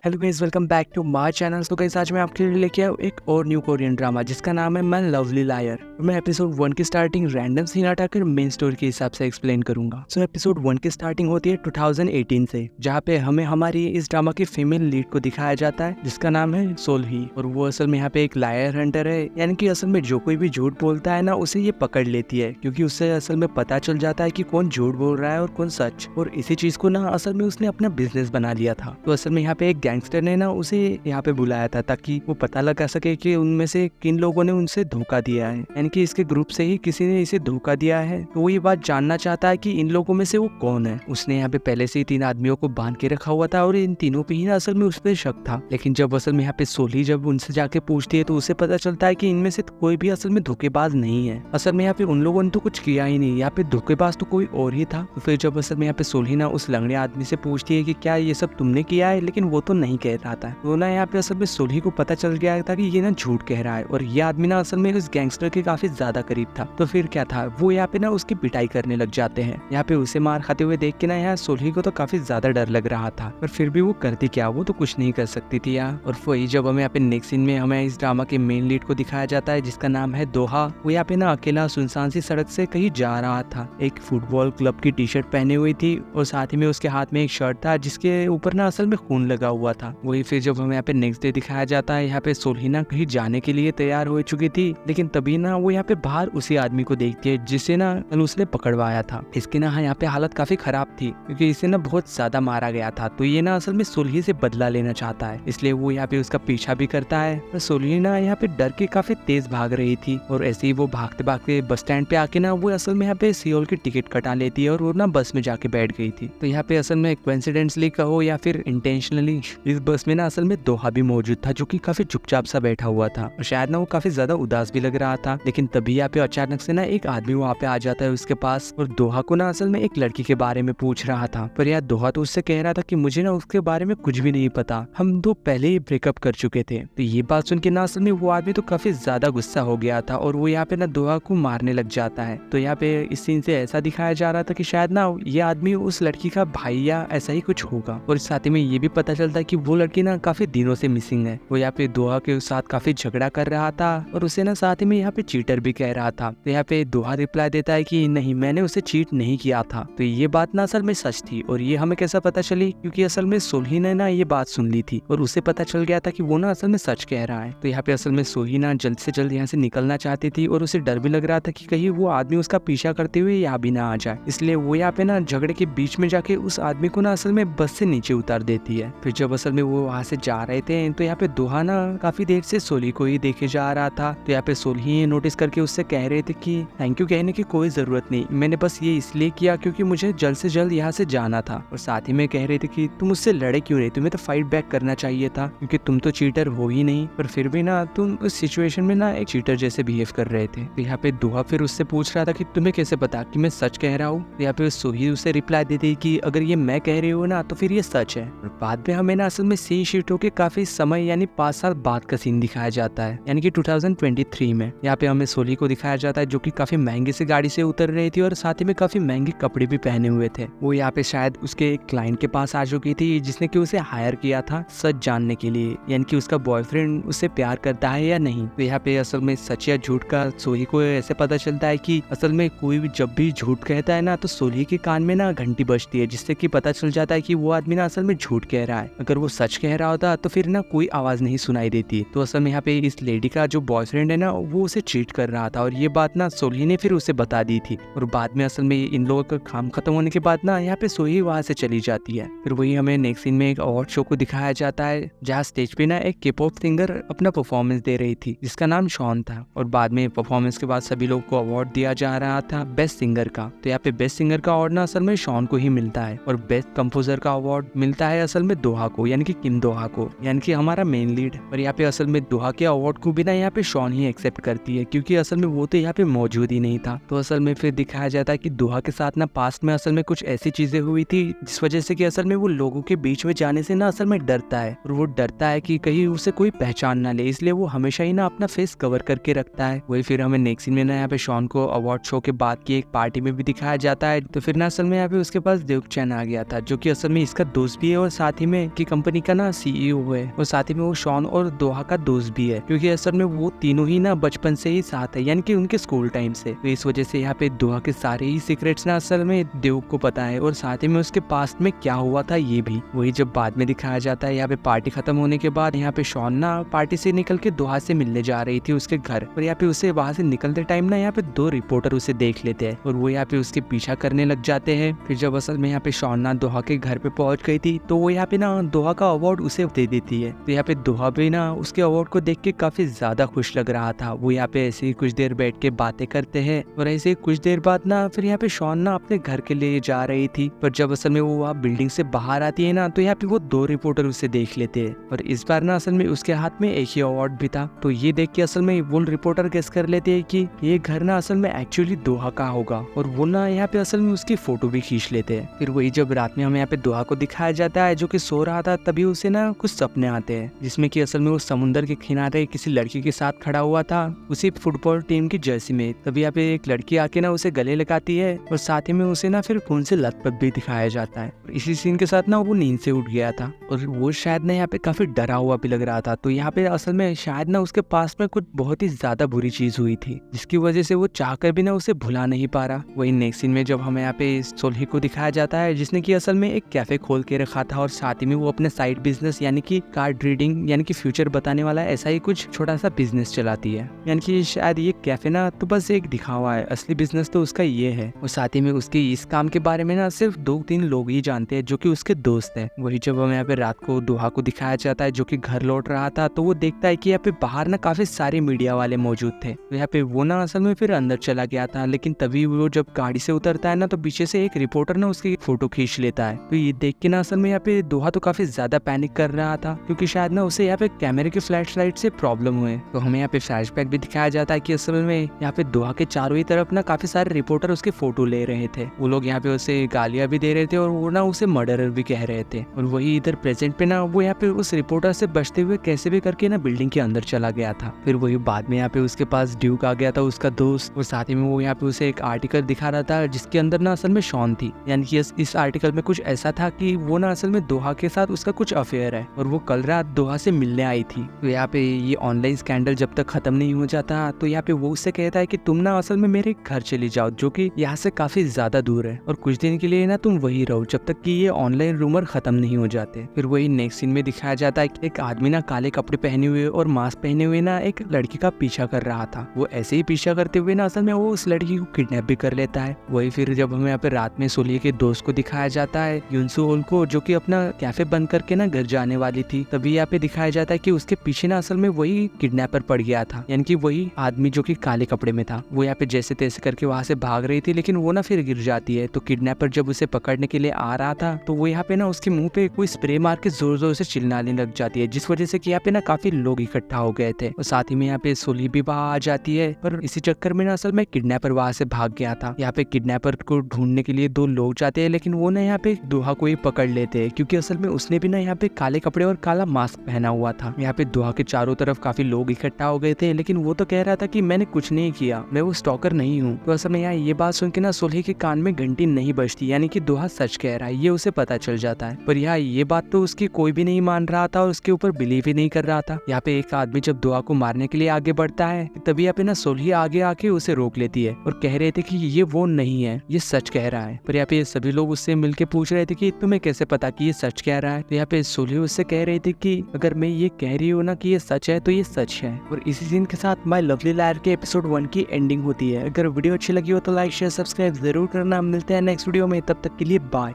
Hello guys, welcome back to my channel. तो guys आज मैं आपके लिए लेके आया एक और न्यू कोरियन ड्रामा जिसका नाम है माय लवली लायर। मैं एपिसोड 1 की स्टार्टिंग रैंडम सीन हटाकर मेन स्टोरी के हिसाब से एक्सप्लेन करूंगा। सो एपिसोड 1 की स्टार्टिंग होती है 2018 से, जहाँ पे हमें हमारी इस ड्रामा की फीमेल लीड को दिखाया जाता है जिसका नाम है सोलही। और वो असल में यहाँ पे एक लायर हंटर है, यानी कि असल में जो कोई भी झूठ बोलता है ना उसे ये पकड़ लेती है, क्योंकि उससे असल में पता चल जाता है कि कौन झूठ बोल रहा है और कौन सच। और इसी चीज को ना असल में उसने अपना बिजनेस बना लिया था। तो असल में यहाँ पे एक गैंगस्टर ने ना उसे यहाँ पे बुलाया था ताकि वो पता लगा सके कि उनमें से किन लोगों ने उनसे धोखा दिया है, यानी कि इसके ग्रुप से ही किसी ने इसे धोखा दिया है। तो वो ये बात जानना चाहता है कि इन लोगों में से वो कौन है। उसने यहाँ पे पहले से ही 3 आदमियों को बांध के रखा हुआ था और इन तीनों पे ही ना असल में उस पर शक था। लेकिन जब असल में यहाँ पे सोली जब उनसे जाके पूछती है तो उसे पता चलता है कि इनमें से कोई भी असल में धोखेबाज नहीं है। असल में यहाँ पे उन लोगों ने तो कुछ किया ही नहीं, यहाँ पे धोखेबाज तो कोई और ही था। तो फिर जब असल में यहाँ पे सोली ना उस लंगड़े आदमी से पूछती है कि क्या ये सब तुमने किया है, लेकिन वो तो नहीं कह रहा था। तो ना यहाँ पे असल में सोली को पता चल गया था कि ये ना झूठ कह रहा है और ये आदमी ना असल में उस गैंगस्टर के काफी ज्यादा करीब था। तो फिर क्या था, वो यहाँ पे ना उसकी पिटाई करने लग जाते हैं। यहाँ पे उसे मार खाते हुए देख के ना यहाँ सोली को तो काफी ज्यादा डर लग रहा था, पर फिर भी वो करती क्या, वो तो कुछ नहीं कर सकती थी यार। और वही जब हमें यहाँ पे नेक्स्ट सीन में हमें इस ड्रामा के मेन लीड को दिखाया जाता है जिसका नाम है दोहा। वो यहाँ पे ना अकेला सुनसान सी सड़क से कहीं जा रहा था, एक फुटबॉल क्लब की टी शर्ट पहनी हुई थी और साथ ही में उसके हाथ में एक शर्ट था जिसके ऊपर ना असल में खून लगा हुआ था। वही फिर जब हमें यहाँ पे नेक्स्ट डे दिखाया जाता है, यहाँ पे सोलही ना कहीं जाने के लिए तैयार हो चुकी थी, लेकिन तभी ना वो यहाँ पे बाहर उसी आदमी को देखती है जिसे ना उसने पकड़वाया था। इसकी ना यहाँ पे हालत काफी खराब थी क्योंकि इसे ना बहुत ज्यादा मारा गया था। तो ये ना असल में सोलही से बदला लेना चाहता है, इसलिए वो यहाँ पे उसका पीछा भी करता है। तो सोलही ना यहाँ पे डर के काफी तेज भाग रही थी और ऐसे ही वो भागते भागते बस स्टैंड पे आके ना वो असल में यहाँ पे सियोल की टिकट कटा लेती है और वो ना बस में जाके बैठ गई थी। तो यहाँ पे असल में कोइंसिडेंटली कहो या फिर इंटेंशनली इस बस में ना असल में दोहा भी मौजूद था, जो कि काफी चुपचाप सा बैठा हुआ था और शायद ना वो काफी ज्यादा उदास भी लग रहा था। लेकिन तभी यहाँ पे अचानक से ना एक आदमी वहाँ पे आ जाता है उसके पास और दोहा को ना असल में एक लड़की के बारे में पूछ रहा था। पर यार दोहा तो उससे कह रहा था कि मुझे ना उसके बारे में कुछ भी नहीं पता, हम दो पहले ही ब्रेकअप कर चुके थे। तो ये बात सुन के ना असल में वो आदमी तो काफी ज्यादा गुस्सा हो गया था और वो यहाँ पे ना दोहा को मारने लग जाता है। तो यहाँ पे इस सीन से ऐसा दिखाया जा रहा था कि शायद ना ये आदमी उस लड़की का भाई या ऐसा ही कुछ होगा। और साथ ही में ये भी पता चलता है कि वो लड़की ना काफी दिनों से मिसिंग है। वो यहाँ पे दोहा के साथ काफी झगड़ा कर रहा था और उसे ना साथ ही में यहाँ पे चीटर भी कह रहा था। तो यहाँ पे दोहा रिप्लाई देता है कि नहीं, मैंने उसे चीट नहीं किया था। तो ये बात ना असल में सच थी। और ये हमें कैसा पता चली, क्योंकि असल में सोलही ने ना ये बात सुन ली थी और उसे पता चल गया था कि वो ना असल में सच कह रहा है। तो यहाँ पे असल में सोलही ना जल्द से जल्द यहाँ से निकलना चाहती थी और उसे डर भी लग रहा था कि कहीं वो आदमी उसका पीछा करते हुए यहाँ भी ना आ जाए। इसलिए वो यहाँ पे ना झगड़े के बीच में जाके उस आदमी को ना असल में बस से नीचे उतार देती है। फिर जब असल में वो वहाँ से जा रहे थे तो यहाँ पे दोहा ना काफी देर से सोलही को ही देखे जा रहा था। तो यहाँ पे सोलही नोटिस करके उससे कह रहे थे कि थैंक यू कहने की कोई जरूरत नहीं, मैंने बस ये इसलिए किया क्योंकि मुझे जल्द से जल्द यहाँ से जाना था। और साथ ही में कह रहे थे कि तुम उससे लड़े क्यों नहीं, तुम्हें तो फाइट बैक करना चाहिए था क्योंकि तुम तो चीटर हो ही नहीं, पर फिर भी ना तुम उस सिचुएशन में ना एक चीटर जैसे बिहेव कर रहे थे। तो यहाँ पे दोहा फिर उससे पूछ रहा था कि तुम्हें कैसे पता कि मैं सच कह रहा हूँ। तो यहाँ पे सोलही उसे रिप्लाई देती कि अगर ये मैं कह रही हूँ ना तो फिर ये सच है। और बाद में हमें ना असल में सी शीट होके काफी समय यानी 5 साल बाद का सीन दिखाया जाता है, यानी कि 2023 में। यहाँ पे हमें सोलही को दिखाया जाता है जो कि काफी महंगे से गाड़ी से उतर रही थी और साथ ही में काफी महंगे कपड़े भी पहने हुए थे। वो यहाँ पे शायद उसके एक क्लाइंट के पास आ चुकी थी जिसने कि उसे हायर किया था सच जानने के लिए, यानी कि उसका बॉयफ्रेंड उससे प्यार करता है या नहीं। तो यहाँ पे असल में सच या झूठ का सोलही को ऐसे पता चलता है कि असल में कोई भी जब भी झूठ कहता है ना तो सोलही के कान में ना घंटी बजती है, जिससे कि पता चल जाता है कि वो आदमी ना असल में झूठ कह रहा है। अगर वो सच कह रहा होता तो फिर ना कोई आवाज नहीं सुनाई देती। तो असल में यहाँ पे इस लेडी का जो बॉयफ्रेंड है ना वो उसे चीट कर रहा था और ये बात ना सोलही ने फिर उसे बता दी थी। और बाद में असल में इन लोगों का काम खत्म होने के बाद ना यहाँ पे सोलही वहां से चली जाती है। फिर वही हमें नेक्स्ट सीन में एक अवार्ड शो को दिखाया जाता है जहाँ स्टेज पे ना एक के-पॉप सिंगर अपना परफॉर्मेंस दे रही थी जिसका नाम शॉन था। और बाद में परफॉर्मेंस के बाद सभी लोगों को अवार्ड दिया जा रहा था बेस्ट सिंगर का। तो यहाँ पे बेस्ट सिंगर का अवार्ड ना असल में शॉन को ही मिलता है और बेस्ट कंपोजर का अवार्ड मिलता है असल में दोहा को, यानी कि किम दोहा को, यानी कि हमारा मेन लीड। और यहाँ पे असल में दोहा के अवार्ड को भी ना यहाँ पे शॉन ही एक्सेप्ट करती है क्योंकि असल में वो तो यहाँ पे मौजूद ही नहीं था। तो असल में फिर दिखाया जाता है कि दोहा के साथ ना पास्ट में असल में कुछ ऐसी चीजें हुई थी जिस वजह से कि असल में वो लोगों के बीच में जाने से ना असल में डरता है और वो डरता है कि कहीं उसे कोई पहचान ना ले, इसलिए वो हमेशा ही ना अपना फेस कवर करके रखता है। वही फिर हमें नेक्स्ट सीन में ना यहाँ पे शॉन को अवार्ड शो के बाद की एक पार्टी में भी दिखाया जाता है। तो फिर ना असल में यहाँ पे उसके पास देवचैन आ गया था जो कि असल में इसका दोस्त भी है और साथ ही में कि कंपनी का ना CEO है और साथ ही में वो शॉन और दोहा का दोस्त भी है, क्योंकि असल में वो तीनों ही ना बचपन से ही साथ है, यानी कि उनके स्कूल टाइम से। तो इस वजह से यहाँ पे दोहा के सारे ही सीक्रेट्स ना असल में देव को पता है, और साथ ही में उसके पास्ट में क्या हुआ था ये भी। वही जब बाद में दिखाया जाता है, यहाँ पे पार्टी खत्म होने के बाद यहाँ पे शॉन ना पार्टी से निकल के दोहा से मिलने जा रही थी उसके घर, और यहाँ पे उसे वहां से निकलते टाइम ना यहाँ पे 2 रिपोर्टर उसे देख लेते हैं और वो यहाँ पे उसके पीछा करने लग जाते हैं। फिर जब असल में यहाँ पे शॉन ना दोहा के घर पे पहुंच गई थी, तो वो यहाँ पे ना दोहा का अवार्ड उसे दे देती है। तो यहाँ पे दोहा भी ना उसके अवार्ड को देख के काफी ज्यादा खुश लग रहा था। वो यहाँ पे ऐसे ही कुछ देर बैठ के बातें करते हैं, और ऐसे ही कुछ देर बाद ना फिर यहाँ पे शॉन ना अपने घर के लिए जा रही थी, पर जब असल में वो वहाँ बिल्डिंग से बाहर आती है ना, तो यहाँ पे वो 2 रिपोर्टर उसे देख लेते हैं, और इस बार ना असल में उसके हाथ में एक ही अवार्ड भी था। तो ये देख के असल में वो रिपोर्टर गेस कर लेते हैं कि ये घर ना असल में एक्चुअली दोहा का होगा, और वो ना यहाँ पे असल में उसकी फोटो भी खींच लेते हैं। फिर वही जब रात में हमें यहाँ पे दोहा को दिखाया जाता है जो कि सो रहा था, तभी उसे ना कुछ सपने आते हैं, जिसमें कि असल में वो समुद्र के किनारे किसी लड़की के साथ खड़ा हुआ था, उसी फुटबॉल टीम की जर्सी में। तभी यहाँ पे एक लड़की आके ना उसे गले लगाती है, और साथ ही में उसे ना फिर खून से लथपथ भी दिखाया जाता है। इसी सीन के साथ ना वो नींद से उठ गया था, और वो शायद ना यहाँ पे काफी डरा हुआ भी लग रहा था। तो यहाँ पे असल में शायद ना उसके पास में कुछ बहुत ही ज्यादा बुरी चीज हुई थी, जिसकी वजह से वो चाहकर भी ना उसे भुला नहीं पा रहा। वही नेक्स्ट सीन में जब हमें यहाँ पे सोल्ही को दिखाया जाता है, जिसने की असल में एक कैफे खोल के रखा था, और साथ ही में वो अपने साइड बिजनेस यानी कि कार्ड रीडिंग यानी कि फ्यूचर बताने वाला ऐसा ही कुछ छोटा सा बिजनेस चलाती है। यानी कि शायद ये कैफे ना तो बस एक दिखावा है, असली बिजनेस तो उसका ये है। और साथ ही में उसके इस काम के बारे में ना सिर्फ 2-3 लोग ही जानते हैं, जो कि उसके दोस्त है। वही जब हमें यहाँ पे रात को दोहा को दिखाया जाता है जो कि घर लौट रहा था, तो वो देखता है कि यहाँ पे बाहर ना काफी सारे मीडिया वाले मौजूद थे। तो यहाँ पे वो ना असल में फिर अंदर चला गया था, लेकिन तभी वो जब गाड़ी से उतरता है ना, तो पीछे से एक रिपोर्टर ना उसकी फोटो खींच लेता है। तो ये देख के ना असल में यहाँ पे दोहा तो काफी ज्यादा पैनिक कर रहा था, क्योंकि शायद ना उसे यहाँ पे कैमरे के फ्लैश लाइट से प्रॉब्लम हुए। तो हमें यहाँ पे फ्लैशबैक भी दिखाया जाता है कि असल में यहाँ पे दोहा के चारों ही तरफ ना काफी सारे रिपोर्टर उसके फोटो ले रहे थे। वो लोग यहाँ पे उसे गालियां भी दे रहे थे, और वो ना उसे मर्डरर भी कह रहे थे। और वही इधर प्रेजेंट पे ना वो यहाँ पे उस रिपोर्टर से बचते हुए कैसे भी करके ना बिल्डिंग के अंदर चला गया था। फिर वही बाद में यहाँ पे उसके पास ड्यूक आ गया था, उसका दोस्त, और साथ ही में वो यहाँ पे उसे एक आर्टिकल दिखा रहा था जिसके अंदर ना असल में शॉन थी। यानी कि इस आर्टिकल में कुछ ऐसा था कि वो ना असल में दोहा के साथ उसका कुछ अफेयर है, और वो कल रात दोहा से मिलने आई थी। तो यहाँ पे ये ऑनलाइन स्कैंडल जब तक खत्म नहीं हो जाता, तो यहाँ पे वो उससे कहता है कि तुम ना असल में मेरे घर चली जाओ, जो कि यहाँ से काफी ज्यादा दूर है, और कुछ दिन के लिए ना तुम वही रहो जब तक कि ये ऑनलाइन रूमर खत्म नहीं हो जाते। फिर वही नेक्स्ट सीन में दिखाया जाता है कि एक आदमी ना काले कपड़े पहने हुए और मास्क पहने हुए ना एक लड़की का पीछा कर रहा था। वो ऐसे ही पीछा करते हुए ना असल में वो उस लड़की को किडनैप भी कर लेता है। वही फिर जब हमें यहाँ पे रात में सोलिए के दोस्त को दिखाया जाता है, युनसू होल को, जो कि अपना कैफे बंद करके ना घर जाने वाली थी, तभी यहाँ पे दिखाया जाता है कि उसके पीछे ना असल में वही किडनैपर पड़ गया था, यानी कि वही आदमी जो कि काले कपड़े में था। वो यहाँ पे जैसे तैसे करके वहां से भाग रही थी, लेकिन वो ना फिर गिर जाती है। तो किडनैपर जब उसे पकड़ने के लिए आ रहा था, तो वो यहाँ पे ना उसके मुंह पे कोई स्प्रे मार के जोर जोर से चिल्लाने लग जाती है, जिस वजह से कि यहाँ पे ना काफी लोग इकट्ठा हो गए थे। और साथ ही में यहाँ पे सोली भी वहां आ जाती है, पर इसी चक्कर में ना असल में किडनैपर वहां से भाग गया था। यहाँ पे किडनैपर को ढूंढने के लिए 2 लोग जाते हैं, लेकिन वो ना यहाँ पे दोहा को ही पकड़ लेते हैं, क्योंकि असल में उसने भी ना यहाँ पे काले कपड़े और काला मास्क पहना हुआ था। यहाँ पे दोहा के चारों तरफ काफी लोग इकट्ठा हो गए थे, लेकिन वो तो कह रहा था कि मैंने कुछ नहीं किया, मैं वो स्टॉकर नहीं हूँ। तो असल में यहाँ ये बात सुन के ना सोल्ही के कान में घंटी नहीं बजती, यानी कि दोहा सच कह रहा है, ये उसे पता चल जाता है। पर यहाँ ये बात तो उसकी कोई भी नहीं मान रहा था, और उसके ऊपर बिलीव ही नहीं कर रहा था। यहाँ पे एक आदमी जब दोहा को मारने के लिए आगे बढ़ता है, तभी यहाँ पे ना सोल्ही आगे आके उसे रोक लेती है, और कह रहे थे कि ये वो नहीं है, ये सच कह रहा है। पर यहाँ पे सभी लोग उससे मिलके पूछ रहे थे कि तुम्हें कैसे पता कि ये सच कह रहा है। तो यहाँ पे सोल्ही उससे कह रही थी कि अगर मैं ये कह रही हूँ ना कि ये सच है, तो ये सच है। और इसी सीन के साथ माय लवली लायर के एपिसोड 1 की एंडिंग होती है। अगर वीडियो अच्छी लगी हो तो लाइक शेयर सब्सक्राइब जरूर करना। मिलते हैं नेक्स्ट वीडियो में, तब तक के लिए बाय।